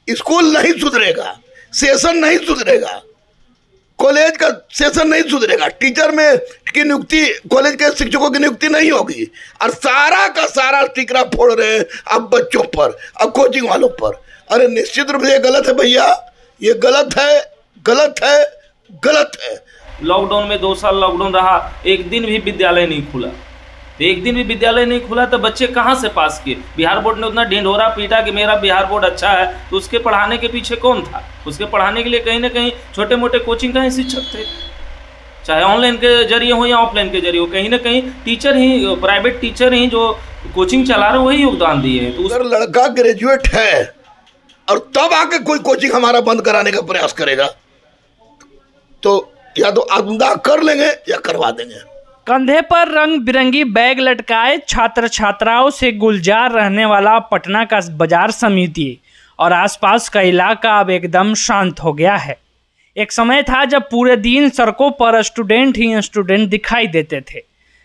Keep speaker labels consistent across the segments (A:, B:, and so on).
A: School नहीं सुधरेगा, session नहीं सुधरेगा, कॉलेज का सेशन नहीं सुधरेगा, टीचर में की नियुक्ति, कॉलेज के शिक्षकों की नियुक्ति नहीं होगी, और सारा का सारा टिकरा फोड़ रहे हैं अब बच्चों पर, अब कोचिंग वालों पर। अरे निश्चित रूप से ये गलत है भैया, ये गलत है, गलत है, गलत है।
B: लॉकडाउन में 2 साल लॉकडाउन रहा, एक दिन भी विद्यालय नहीं खुला, तो एक दिन भी विद्यालय नहीं खुला तो बच्चे कहाँ से पास किए? बिहार बोर्ड ने उतना ढिंढोरा पीटा कि मेरा बिहार बोर्ड अच्छा है, तो उसके पढ़ाने के पीछे कौन था? उसके पढ़ाने के लिए कहीं ना कहीं छोटे मोटे कोचिंग का ही शिक्षक थे, चाहे ऑनलाइन के जरिए हो या ऑफलाइन के जरिए हो, कहीं ना कहीं टीचर ही, प्राइवेट टीचर ही जो कोचिंग चला रहे वही योगदान दिए हैं। तो
A: अगर लड़का ग्रेजुएट है और तब आके कोई कोचिंग हमारा बंद कराने का प्रयास करेगा तो या तो आंदा कर लेंगे या करवा देंगे।
C: कंधे पर रंग बिरंगी बैग लटकाए छात्र छात्राओं से गुलजार रहने वाला पटना का बाजार समिति और आसपास का इलाका अब एकदम शांत हो गया है। एक समय था जब पूरे दिन सड़कों पर स्टूडेंट ही स्टूडेंट दिखाई देते थे,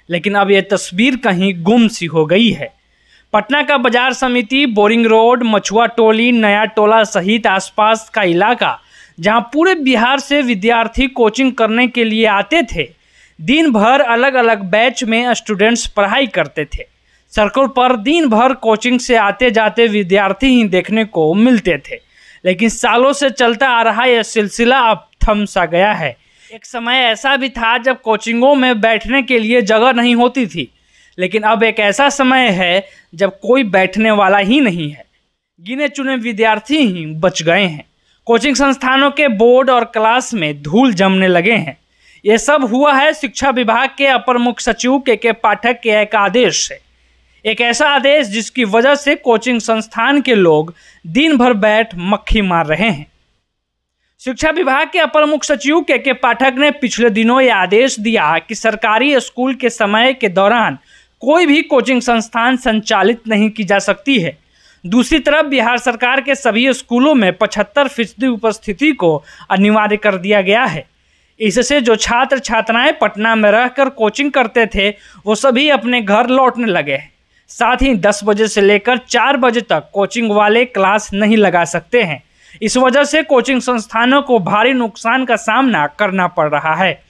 C: लेकिन अब यह तस्वीर कहीं गुम सी हो गई है। पटना का बाजार समिति, बोरिंग रोड, मछुआ टोली, नया टोला सहित आसपास का इलाका, जहां पूरे बिहार से विद्यार्थी कोचिंग करने के लिए आते थे, दिन भर अलग अलग बैच में स्टूडेंट्स पढ़ाई करते थे। सड़कों पर दिन भर कोचिंग से आते जाते विद्यार्थी ही देखने को मिलते थे, लेकिन सालों से चलता आ रहा यह सिलसिला अब थम सा गया है। एक समय ऐसा भी था जब कोचिंगों में बैठने के लिए जगह नहीं होती थी, लेकिन अब एक ऐसा समय है जब कोई बैठने वाला ही नहीं है। गिने चुने विद्यार्थी ही बच गए हैं। कोचिंग संस्थानों के बोर्ड और क्लास में धूल जमने लगे हैं। ये सब हुआ है शिक्षा विभाग के अपर मुख्य सचिव के पाठक के एक आदेश से। एक ऐसा आदेश जिसकी वजह से कोचिंग संस्थान के लोग दिन भर बैठ मक्खी मार रहे हैं। शिक्षा विभाग के अपर मुख्य सचिव के पाठक ने पिछले दिनों यह आदेश दिया कि सरकारी स्कूल के समय के दौरान कोई भी कोचिंग संस्थान संचालित नहीं की जा सकती है। दूसरी तरफ बिहार सरकार के सभी स्कूलों में 75% उपस्थिति को अनिवार्य कर दिया गया है। इससे जो छात्र छात्राएं पटना में रहकर कोचिंग करते थे वो सभी अपने घर लौटने लगे हैं। साथ ही 10 बजे से लेकर 4 बजे तक कोचिंग वाले क्लास नहीं लगा सकते हैं। इस वजह से कोचिंग संस्थानों को भारी नुकसान का सामना करना पड़ रहा है।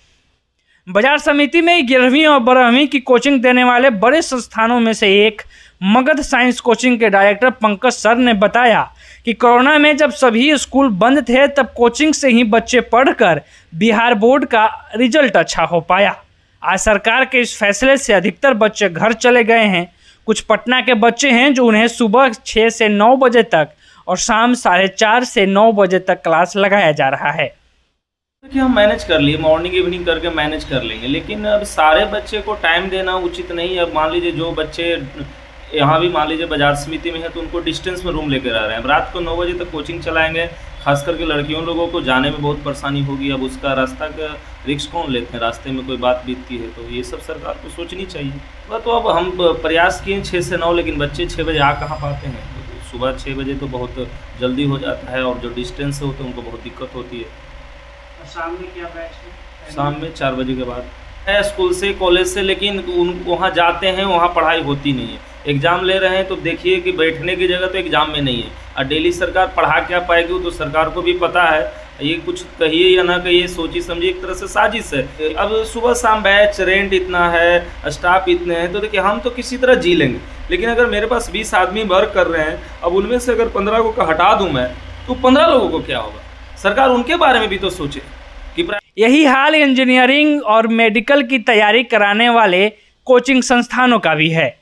C: बाजार समिति में 11वीं और 12वीं की कोचिंग देने वाले बड़े संस्थानों में से एक मगध साइंस कोचिंग के डायरेक्टर पंकज सर ने बताया कि कोरोना में जब सभी स्कूल बंद थे तब कोचिंग से ही बच्चे पढ़कर बिहार बोर्ड का रिजल्ट अच्छा हो पाया। आज सरकार के इस फैसले से अधिकतर बच्चे घर चले गए हैं। कुछ पटना के बच्चे हैं जो उन्हें सुबह 6 से 9 बजे तक और शाम 4:30 से 9 बजे तक क्लास लगाया जा रहा है।
B: कि हम मैनेज कर लिए, मॉर्निंग इवनिंग करके मैनेज कर लेंगे, लेकिन अब सारे बच्चे को टाइम देना उचित नहीं। अब मान लीजिए जो बच्चे यहाँ भी मान लीजिए बाजार समिति में है तो उनको डिस्टेंस में रूम लेकर आ रहे हैं। अब रात को 9 बजे तक कोचिंग चलाएंगे, खास करके लड़कियों लोगों को जाने में बहुत परेशानी होगी। अब उसका रास्ता का रिस्क कौन लेते हैं? रास्ते में कोई बात बीतती है तो ये सब सरकार को सोचनी चाहिए। तो अब हम प्रयास किए 6 से 9, लेकिन बच्चे 6 बजे आ कहाँ पाते हैं? तो सुबह 6 बजे तो बहुत जल्दी हो जाता है और जो डिस्टेंस से होते हैं उनको बहुत दिक्कत होती है।
C: शाम में क्या बैच है?
B: शाम में 4 बजे के बाद है स्कूल से, कॉलेज से, लेकिन वहाँ जाते हैं, वहाँ पढ़ाई होती नहीं है। एग्ज़ाम ले रहे हैं तो देखिए कि बैठने की जगह तो एग्ज़ाम में नहीं है, और डेली सरकार पढ़ा क्या पाएगी वो तो सरकार को भी पता है। ये कुछ कहिए या ना कहिए, सोची समझिए एक तरह से साजिश है। अब सुबह शाम बैच, रेंट इतना है, स्टाफ इतने हैं, तो देखिए हम तो किसी तरह जी लेंगे, लेकिन अगर मेरे पास 20 आदमी वर्क कर रहे हैं, अब उनमें से अगर 15 को हटा दूँ मैं तो 15 लोगों को क्या होगा? सरकार उनके बारे में भी तो सोचे कि
C: यही हाल इंजीनियरिंग और मेडिकल की तैयारी कराने वाले कोचिंग संस्थानों का भी है।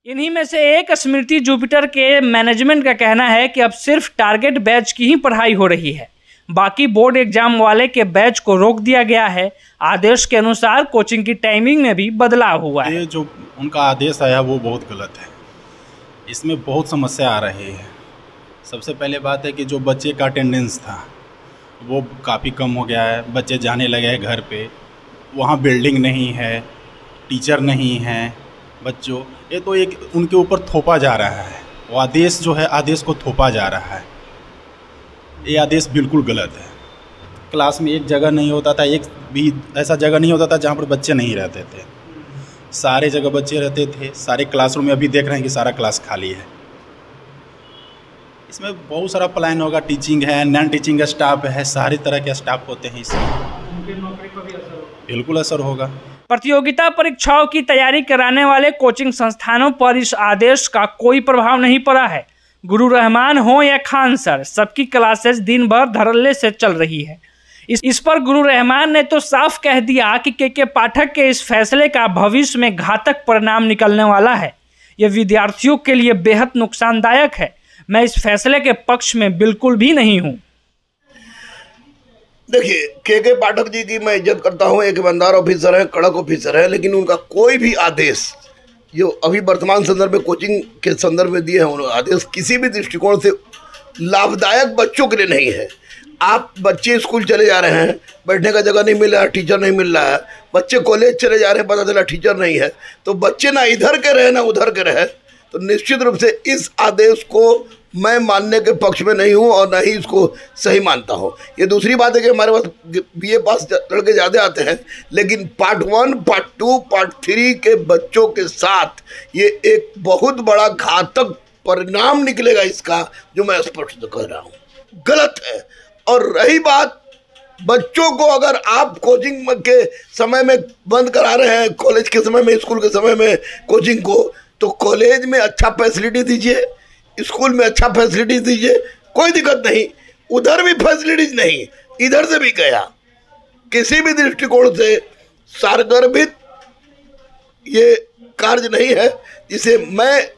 C: इन्हीं में से एक स्मृति जुपिटर के मैनेजमेंट का कहना है कि अब सिर्फ टारगेट बैच की ही पढ़ाई हो रही है, बाकी बोर्ड एग्जाम वाले के बैच को रोक दिया गया है। आदेश के अनुसार कोचिंग की टाइमिंग में भी बदलाव हुआ है।
D: ये जो उनका आदेश आया वो बहुत गलत है, इसमें बहुत समस्या आ रही है। सबसे पहले बात है कि जो बच्चे का अटेंडेंस था वो काफ़ी कम हो गया है, बच्चे जाने लगे हैं घर पे, वहाँ बिल्डिंग नहीं है, टीचर नहीं है, बच्चों ये तो एक उनके ऊपर थोपा जा रहा है। वो आदेश जो है, आदेश को थोपा जा रहा है। ये आदेश बिल्कुल गलत है। क्लास में एक जगह नहीं होता था, एक भी ऐसा जगह नहीं होता था जहाँ पर बच्चे नहीं रहते थे। सारे जगह बच्चे रहते थे, सारे क्लासरूम में। अभी देख रहे हैं कि सारा क्लास खाली है। इसमें बहुत सारा प्लान होगा, टीचिंग है, नॉन टीचिंग स्टाफ है, सारी तरह के स्टाफ होते हैं इसमें।
C: उनकी नौकरी पर भी असर होगा?
D: बिल्कुल असर होगा।
C: प्रतियोगिता परीक्षाओं की तैयारी कराने वाले कोचिंग संस्थानों पर इस आदेश का कोई प्रभाव नहीं पड़ा है। गुरु रहमान हो या खान सर, सबकी क्लासेस दिन भर धड़ल्ले से चल रही है। इस पर गुरु रहमान ने तो साफ कह दिया कि के पाठक के इस फैसले का भविष्य में घातक परिणाम निकलने वाला है। यह विद्यार्थियों के लिए बेहद नुकसानदायक है। मैं इस फैसले के पक्ष में बिल्कुल भी नहीं हूँ।
A: देखिए, के पाठक जी की मैं इज्जत करता हूँ, एक ईमानदार ऑफिसर है, कड़क ऑफिसर है, लेकिन उनका कोई भी आदेश जो अभी वर्तमान संदर्भ में कोचिंग के संदर्भ में दिए हैं, उन्होंने आदेश किसी भी दृष्टिकोण से लाभदायक बच्चों के लिए नहीं है। आप बच्चे स्कूल चले जा रहे हैं, बैठने का जगह नहीं मिल रहा है, टीचर नहीं मिल रहा है, बच्चे कॉलेज चले जा रहे हैं, पता चला टीचर नहीं है, तो बच्चे ना इधर के रहे ना उधर के रहे, तो निश्चित रूप से इस आदेश को मैं मानने के पक्ष में नहीं हूँ और ना ही इसको सही मानता हूँ। ये दूसरी बात है कि हमारे पास बीए पास लड़के ज़्यादा आते हैं, लेकिन पार्ट 1, पार्ट 2, पार्ट 3 के बच्चों के साथ ये एक बहुत बड़ा घातक परिणाम निकलेगा इसका, जो मैं स्पष्ट कह रहा हूँ, गलत है। और रही बात बच्चों को, अगर आप कोचिंग के समय में बंद करा रहे हैं, कॉलेज के समय में, स्कूल के समय में कोचिंग को, तो कॉलेज में अच्छा फैसिलिटी दीजिए, स्कूल में अच्छा फैसिलिटी दीजिए, कोई दिक्कत नहीं। उधर भी फैसिलिटीज नहीं, इधर से भी गया, किसी भी दृष्टिकोण से सारगर्भित ये कार्य नहीं है, जिसे मैं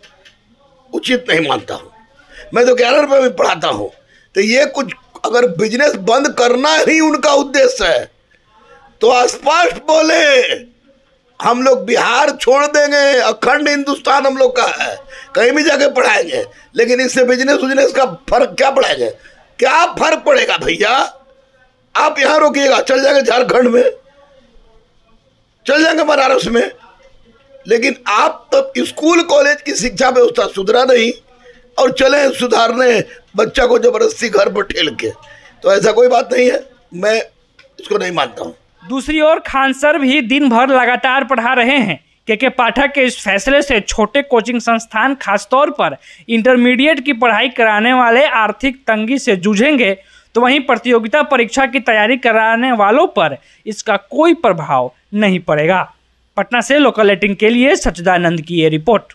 A: उचित नहीं मानता हूँ। मैं तो 11 रुपये में पढ़ाता हूँ, तो ये कुछ अगर बिजनेस बंद करना ही उनका उद्देश्य है तो स्पष्ट बोले, हम लोग बिहार छोड़ देंगे, अखंड हिंदुस्तान हम लोग का है, कहीं भी जाके पढ़ाएंगे, लेकिन इससे बिजनेस का फर्क क्या पड़ेगा? क्या फर्क पड़ेगा भैया? आप यहाँ रोकिएगा, चल जाएंगे झारखंड में, चल जाएंगे बनारस में, लेकिन आप तब स्कूल कॉलेज की शिक्षा व्यवस्था सुधरा नहीं और चले सुधारने बच्चा को जबरदस्ती घर पर ठेल के, तो ऐसा कोई बात नहीं है, मैं इसको नहीं मानता हूँ।
C: दूसरी ओर खान सर भी दिन भर लगातार पढ़ा रहे हैं। के पाठक के इस फैसले से छोटे कोचिंग संस्थान, खासतौर पर इंटरमीडिएट की पढ़ाई कराने वाले आर्थिक तंगी से जूझेंगे, तो वहीं प्रतियोगिता परीक्षा की तैयारी कराने वालों पर इसका कोई प्रभाव नहीं पड़ेगा। पटना से लोकल 18 के लिए सच्चिदानंद की ये रिपोर्ट।